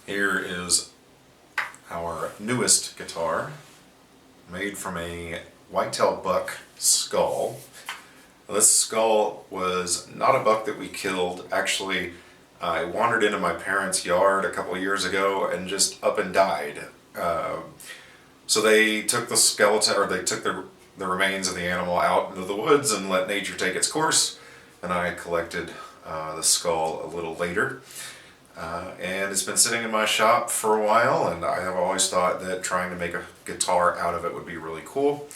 Here is our newest guitar, made from a whitetail buck skull. This skull was not a buck that we killed. Actually, I wandered into my parents' yard a couple of years ago and just up and died. So they took the skeleton, or they took the remains of the animal out into the woods and let nature take its course. And I collected the skull a little later. And it's been sitting in my shop for a while, and I have always thought that trying to make a guitar out of it would be really cool.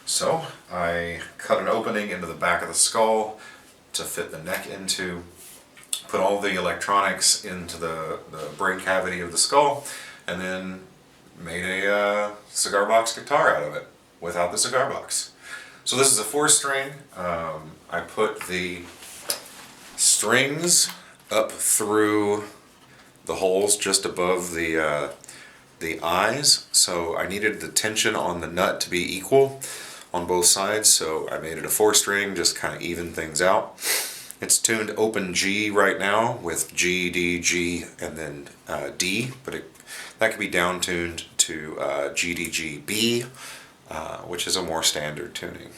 So I cut an opening into the back of the skull to fit the neck into, put all the electronics into the brain cavity of the skull, and then made a cigar box guitar out of it without the cigar box. So this is a 4-string. I put the strings up through the holes just above the eyes, so I needed the tension on the nut to be equal on both sides, so I made it a 4-string, just kind of even things out. It's tuned open G right now with G, D, G, and then D, but that can be down tuned to G, D, G, B, which is a more standard tuning.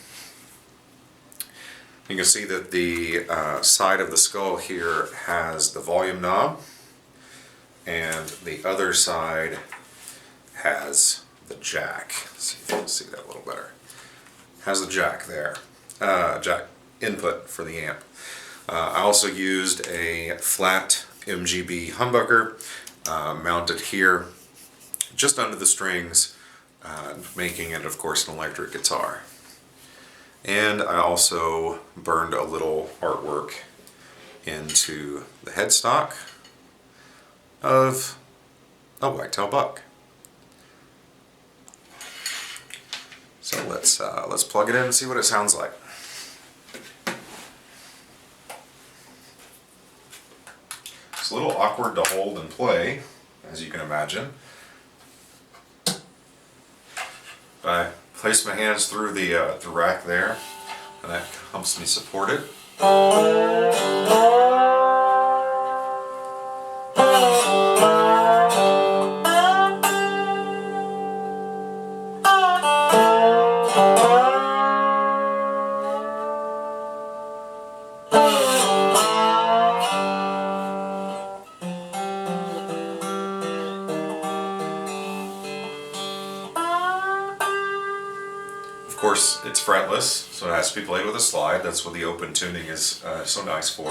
You can see that the side of the skull here has the volume knob, and the other side has the jack. Let's see if you can see that a little better. Has the jack there, jack input for the amp. I also used a flat MGB humbucker mounted here just under the strings, making it of course an electric guitar. And I also burned a little artwork into the headstock of a whitetail buck. So let's plug it in and see what it sounds like. It's a little awkward to hold and play, as you can imagine. I place my hands through the rack there, and that helps me support it. Of course, it's fretless, so it has to be played with a slide. That's what the open tuning is so nice for.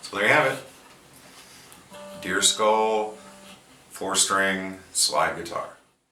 So there you have it. Deer skull, 4-string slide guitar.